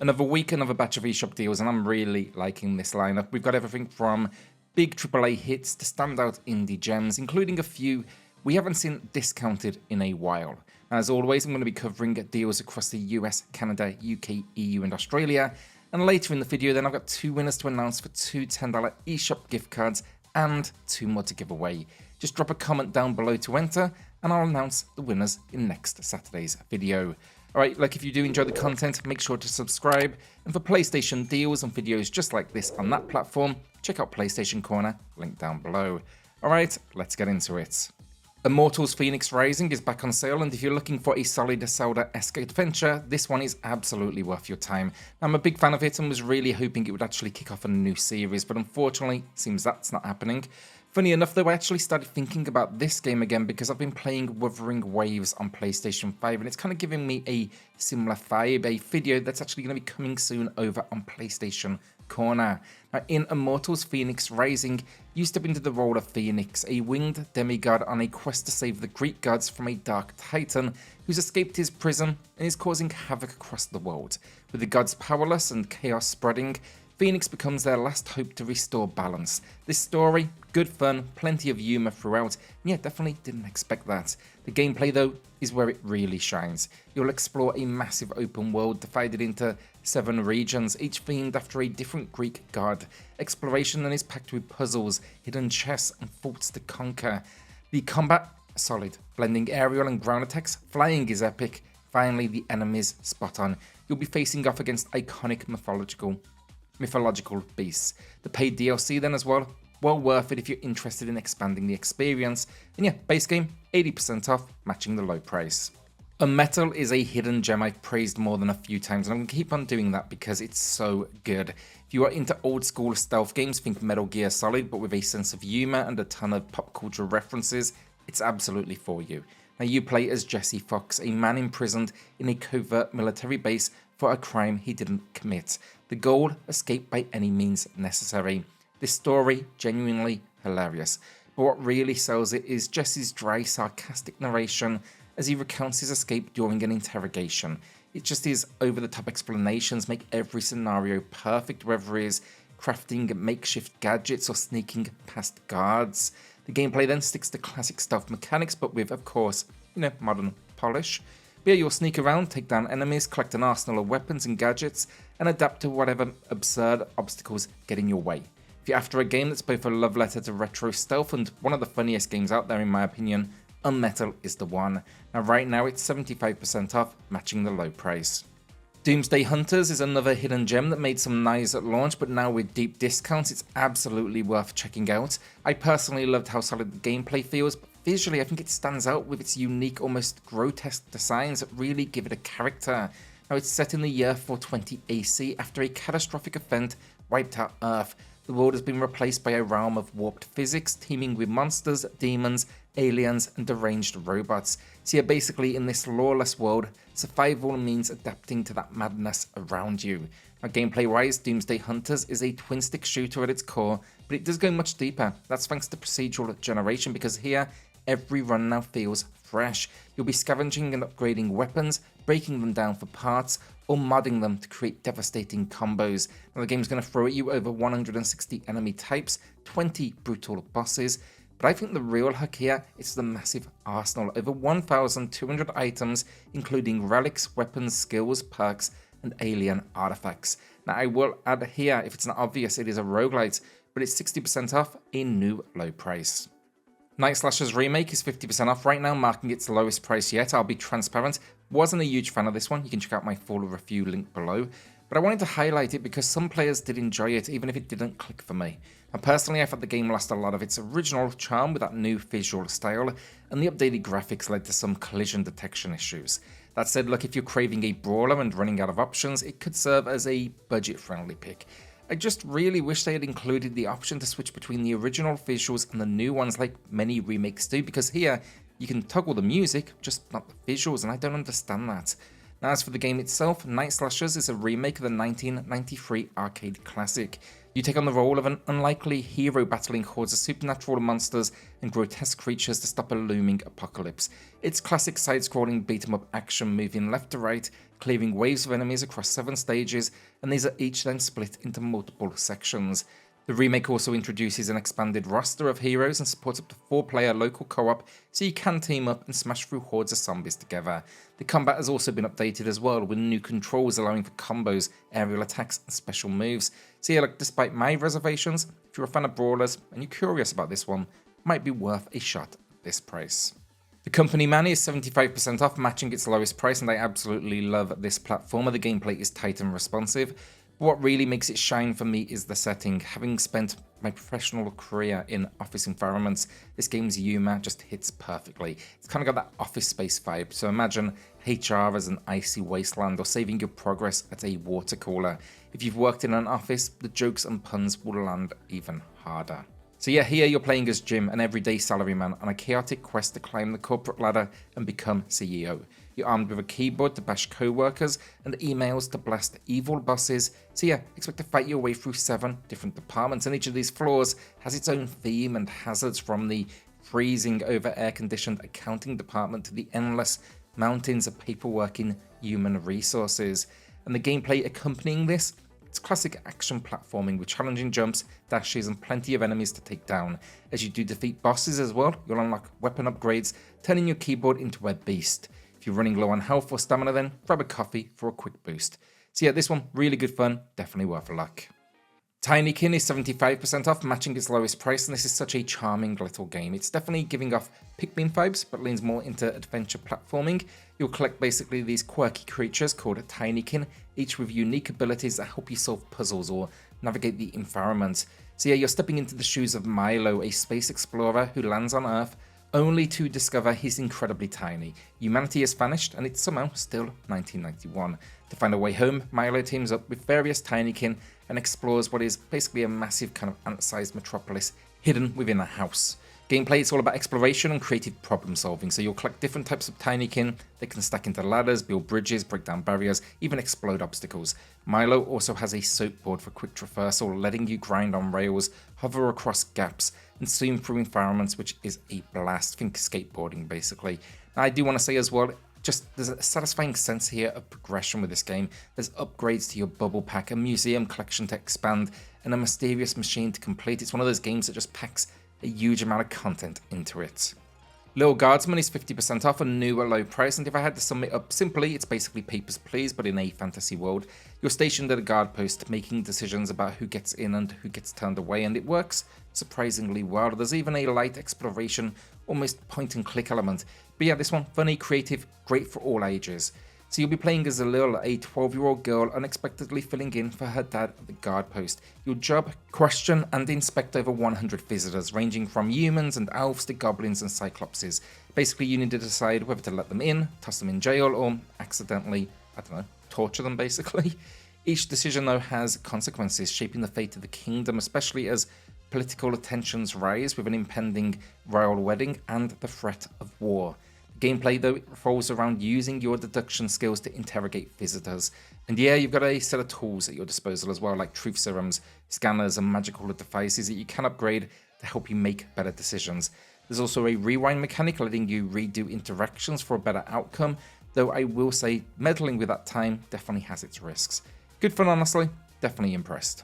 Another week, another batch of eShop deals, and I'm really liking this lineup. We've got everything from big AAA hits to standout indie gems, including a few we haven't seen discounted in a while. As always, I'm going to be covering deals across the US, Canada, UK, EU, and Australia. And later in the video, then I've got two winners to announce for two $10 eShop gift cards and two more to give away. Just drop a comment down below to enter, and I'll announce the winners in next Saturday's video. Alright, look, if you do enjoy the content, make sure to subscribe, and for PlayStation deals and videos just like this on that platform, check out PlayStation Corner, link down below. Alright, let's get into it. Immortals Fenyx Rising is back on sale, and if you're looking for a solid Zelda-esque adventure, this one is absolutely worth your time. I'm a big fan of it and was really hoping it would actually kick off a new series, but unfortunately, it seems that's not happening. Funny enough though, I actually started thinking about this game again because I've been playing Wuthering Waves on PlayStation 5 and it's kind of giving me a similar vibe, a video that's actually going to be coming soon over on PlayStation Corner. Now, in Immortals Fenyx Rising, you step into the role of Fenyx, a winged demigod on a quest to save the Greek gods from a dark titan who's escaped his prison and is causing havoc across the world. With the gods powerless and chaos spreading, Fenyx becomes their last hope to restore balance. This story, good fun, plenty of humour throughout, and yeah, definitely didn't expect that. The gameplay though is where it really shines. You'll explore a massive open world divided into 7 regions, each themed after a different Greek god. Exploration then is packed with puzzles, hidden chests, and forts to conquer. The combat, solid, blending aerial and ground attacks, flying is epic. Finally, the enemies spot on. You'll be facing off against iconic mythological beasts. The paid DLC then as well worth it if you're interested in expanding the experience. And yeah, base game 80% off, matching the low price. UnMetal is a hidden gem I've praised more than a few times, and I'm going to keep on doing that because it's so good. If you are into old school stealth games, think Metal Gear Solid, but with a sense of humour and a ton of pop culture references, it's absolutely for you. Now you play as Jesse Fox, a man imprisoned in a covert military base for a crime he didn't commit. The goal, escape by any means necessary. This story, genuinely hilarious. But what really sells it is Jesse's dry, sarcastic narration as he recounts his escape during an interrogation. It just is over-the-top explanations make every scenario perfect, whether it is crafting makeshift gadgets or sneaking past guards. The gameplay then sticks to classic stealth mechanics, but with, of course, modern polish. But yeah, you'll sneak around, take down enemies, collect an arsenal of weapons and gadgets, and adapt to whatever absurd obstacles get in your way. If you're after a game that's both a love letter to retro stealth and one of the funniest games out there in my opinion, UnMetal is the one. Now right now it's 75% off, matching the low price. Doomsday Hunters is another hidden gem that made some noise at launch, but now with deep discounts it's absolutely worth checking out. I personally loved how solid the gameplay feels, but visually I think it stands out with its unique, almost grotesque designs that really give it a character. Now it's set in the year 420 AC after a catastrophic event wiped out Earth. The world has been replaced by a realm of warped physics, teeming with monsters, demons, aliens, and deranged robots. So yeah, basically in this lawless world, survival means adapting to that madness around you. Now gameplay-wise, Doomsday Hunters is a twin-stick shooter at its core, but it does go much deeper. That's thanks to procedural generation, because here, every run now feels fresh. You'll be scavenging and upgrading weapons, breaking them down for parts, or modding them to create devastating combos. Now the game's going to throw at you over 160 enemy types, 20 brutal bosses, but I think the real hook here is the massive arsenal, over 1,200 items, including relics, weapons, skills, perks, and alien artifacts. Now I will add here, if it's not obvious, it is a roguelite, but it's 60% off, a new low price. Night Slasher's Remake is 50% off right now, marking its lowest price yet. I'll be transparent, wasn't a huge fan of this one. You can check out my full review link below. But I wanted to highlight it because some players did enjoy it, even if it didn't click for me. And personally, I thought the game lost a lot of its original charm with that new visual style, and the updated graphics led to some collision detection issues. That said, look, if you're craving a brawler and running out of options, it could serve as a budget-friendly pick. I just really wish they had included the option to switch between the original visuals and the new ones like many remakes do, because here you can toggle the music, just not the visuals, and I don't understand that. Now, as for the game itself, Night Slashers is a remake of the 1993 arcade classic. You take on the role of an unlikely hero battling hordes of supernatural monsters and grotesque creatures to stop a looming apocalypse. It's classic side-scrolling beat-em-up action, moving left to right, clearing waves of enemies across 7 stages, and these are each then split into multiple sections. The remake also introduces an expanded roster of heroes and supports up to 4-player local co-op, so you can team up and smash through hordes of zombies together. The combat has also been updated as well, with new controls allowing for combos, aerial attacks and special moves. So yeah, look, despite my reservations, if you're a fan of brawlers and you're curious about this one, it might be worth a shot at this price. The company man is 75% off, matching its lowest price, and I absolutely love this platformer. The gameplay is tight and responsive. What really makes it shine for me is the setting. Having spent my professional career in office environments, this game's humour just hits perfectly. It's kind of got that office space vibe, so imagine HR as an icy wasteland or saving your progress at a water cooler. If you've worked in an office, the jokes and puns will land even harder. So yeah, here you're playing as Jim, an everyday salaryman on a chaotic quest to climb the corporate ladder and become CEO. You're armed with a keyboard to bash co-workers and emails to blast evil bosses. So yeah, expect to fight your way through 7 different departments, and each of these floors has its own theme and hazards, from the freezing over air-conditioned accounting department to the endless mountains of paperwork in human resources. And the gameplay accompanying this, it's classic action platforming with challenging jumps, dashes and plenty of enemies to take down. As you do defeat bosses as well, you'll unlock weapon upgrades, turning your keyboard into a beast. If you're running low on health or stamina, then grab a coffee for a quick boost. So yeah, this one, really good fun, definitely worth a look. Tinykin is 75% off, matching its lowest price, and this is such a charming little game. It's definitely giving off Pikmin vibes, but leans more into adventure platforming. You'll collect basically these quirky creatures called Tinykin, each with unique abilities that help you solve puzzles or navigate the environment. So yeah, you're stepping into the shoes of Milo, a space explorer who lands on Earth, only to discover he's incredibly tiny. Humanity has vanished, and it's somehow still 1991. To find a way home, Milo teams up with various Tinykin and explores what is basically a massive kind of ant-sized metropolis hidden within a house. Gameplay is all about exploration and creative problem solving, so you'll collect different types of Tinykin that can stack into ladders, build bridges, break down barriers, even explode obstacles. Milo also has a soapboard for quick traversal, letting you grind on rails, hover across gaps, and zoom through environments, which is a blast. Think skateboarding, basically. Now, I do want to say as well, just there's a satisfying sense here of progression with this game. There's upgrades to your bubble pack, a museum collection to expand, and a mysterious machine to complete. It's one of those games that just packs a huge amount of content into it. Lil Guardsman is 50% off, a new at low price, and if I had to sum it up simply, it's basically Papers, Please, but in a fantasy world. You're stationed at a guard post, making decisions about who gets in and who gets turned away, and it works surprisingly well. There's even a light exploration, almost point-and-click element. But yeah, this one, funny, creative, great for all ages. So you'll be playing as a Lil, a 12-year-old girl unexpectedly filling in for her dad at the guard post. Your job, question and inspect over 100 visitors, ranging from humans and elves to goblins and cyclopses. Basically, you need to decide whether to let them in, toss them in jail, or accidentally, I don't know, torture them, basically. Each decision, though, has consequences, shaping the fate of the kingdom, especially as political tensions rise with an impending royal wedding and the threat of war. Gameplay, though, revolves around using your deduction skills to interrogate visitors. And yeah, you've got a set of tools at your disposal as well, like truth serums, scanners, and magical devices that you can upgrade to help you make better decisions. There's also a rewind mechanic letting you redo interactions for a better outcome, though I will say meddling with that time definitely has its risks. Good fun, honestly, definitely impressed.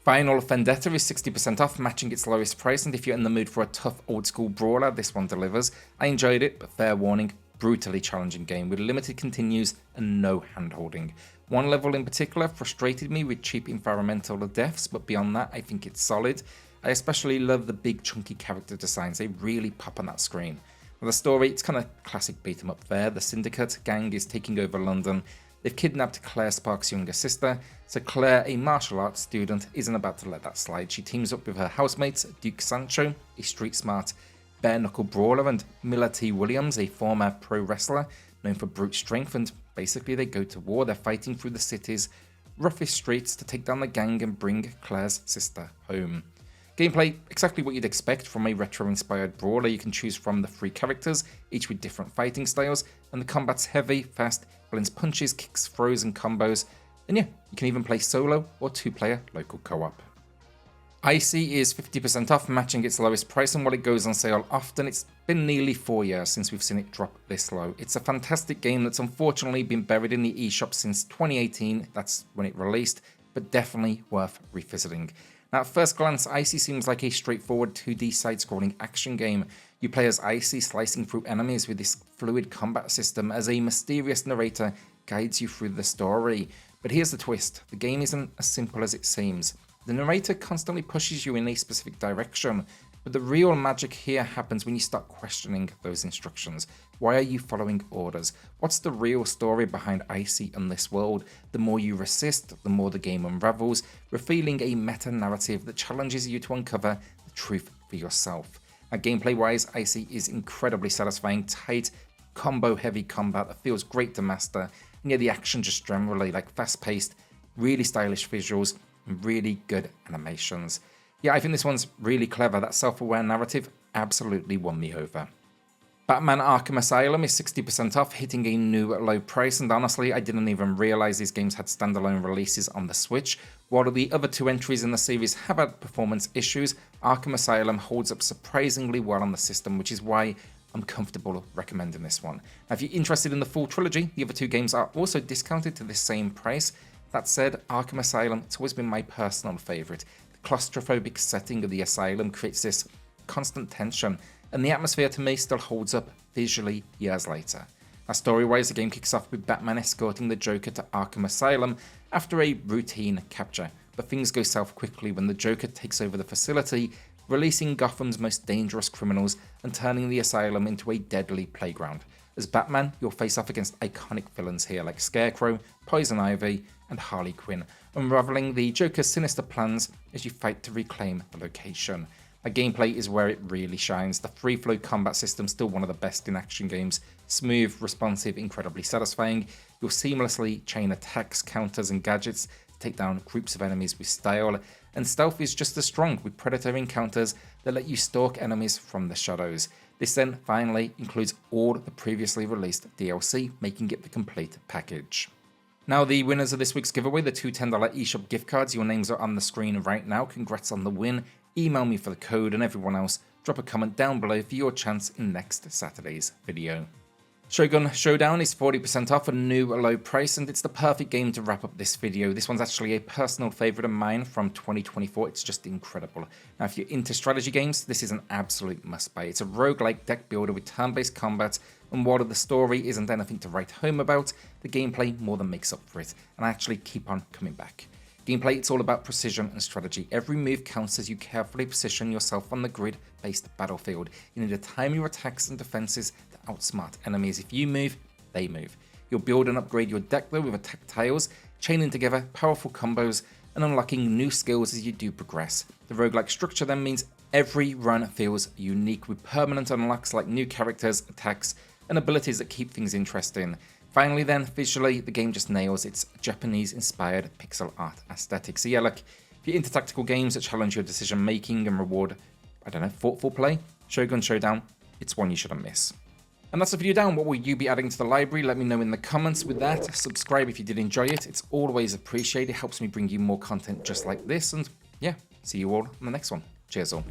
Final Vendetta is 60% off, matching its lowest price, and if you're in the mood for a tough old-school brawler, this one delivers. I enjoyed it, but fair warning, brutally challenging game with limited continues and no hand-holding. One level in particular frustrated me with cheap environmental deaths, but beyond that, I think it's solid. I especially love the big chunky character designs, they really pop on that screen. Well, the story, it's kind of classic beat-em-up fare. The Syndicate gang is taking over London. They've kidnapped Claire Sparks' younger sister, so Claire, a martial arts student, isn't about to let that slide. She teams up with her housemates, Duke Sancho, a street-smart bare-knuckle brawler, and Miller T. Williams, a former pro wrestler known for brute strength, and basically they go to war. They're fighting through the city's roughest streets to take down the gang and bring Claire's sister home. Gameplay, exactly what you'd expect from a retro-inspired brawler. You can choose from the 3 characters, each with different fighting styles, and the combat's heavy, fast, blends punches, kicks, throws, and combos. And yeah, you can even play solo or 2-player local co-op. ICEY is 50% off, matching its lowest price, and while it goes on sale often, it's been nearly 4 years since we've seen it drop this low. It's a fantastic game that's unfortunately been buried in the eShop since 2018, that's when it released, but definitely worth revisiting. Now at first glance, ICEY seems like a straightforward 2D side-scrolling action game. You play as ICEY slicing through enemies with this fluid combat system as a mysterious narrator guides you through the story. But here's the twist, the game isn't as simple as it seems. The narrator constantly pushes you in a specific direction, but the real magic here happens when you start questioning those instructions. Why are you following orders? What's the real story behind ICEY and this world? The more you resist, the more the game unravels, revealing a meta-narrative that challenges you to uncover the truth for yourself. Now, gameplay-wise, ICEY is incredibly satisfying, tight, combo-heavy combat that feels great to master, and yeah, the action just generally like fast-paced, really stylish visuals, and really good animations. Yeah, I think this one's really clever. That self-aware narrative absolutely won me over. Batman Arkham Asylum is 60% off, hitting a new low price, and honestly, I didn't even realize these games had standalone releases on the Switch. While the other 2 entries in the series have had performance issues, Arkham Asylum holds up surprisingly well on the system, which is why I'm comfortable recommending this one. Now, if you're interested in the full trilogy, the other 2 games are also discounted to the same price. That said, Arkham Asylum, it's always been my personal favourite. The claustrophobic setting of the Asylum creates this constant tension, and the atmosphere to me still holds up visually years later. Now, story-wise, the game kicks off with Batman escorting the Joker to Arkham Asylum after a routine capture, but things go south quickly when the Joker takes over the facility, releasing Gotham's most dangerous criminals and turning the asylum into a deadly playground. As Batman, you'll face off against iconic villains here like Scarecrow, Poison Ivy, and Harley Quinn, unraveling the Joker's sinister plans as you fight to reclaim the location. The gameplay is where it really shines. The free-flow combat system, still one of the best in action games. Smooth, responsive, incredibly satisfying. You'll seamlessly chain attacks, counters, and gadgets to take down groups of enemies with style. And stealth is just as strong, with predator encounters that let you stalk enemies from the shadows. This then finally includes all the previously released DLC, making it the complete package. Now, the winners of this week's giveaway, the 2 $10 eShop gift cards, your names are on the screen right now. Congrats on the win. Email me for the code, and everyone else, drop a comment down below for your chance in next Saturday's video. Shogun Showdown is 40% off, a new low price, and it's the perfect game to wrap up this video. This one's actually a personal favourite of mine from 2024. It's just incredible. Now, if you're into strategy games, this is an absolute must-buy. It's a roguelike deck builder with turn-based combat, and while the story isn't anything to write home about, the gameplay more than makes up for it, and I actually keep on coming back. Gameplay, it's all about precision and strategy. Every move counts as you carefully position yourself on the grid-based battlefield. You need to time your attacks and defenses to outsmart enemies. If you move, they move. You'll build and upgrade your deck though with attack tiles, chaining together powerful combos, and unlocking new skills as you do progress. The roguelike structure then means every run feels unique, with permanent unlocks like new characters, attacks, and abilities that keep things interesting. Finally then, visually, the game just nails its Japanese-inspired pixel art aesthetic. So yeah, look, if you're into tactical games that challenge your decision-making and reward, I don't know, thoughtful play, Shogun Showdown, it's one you shouldn't miss. And that's the video down. What will you be adding to the library? Let me know in the comments. With that, subscribe if you did enjoy it. It's always appreciated. It helps me bring you more content just like this. And yeah, see you all on the next one. Cheers all.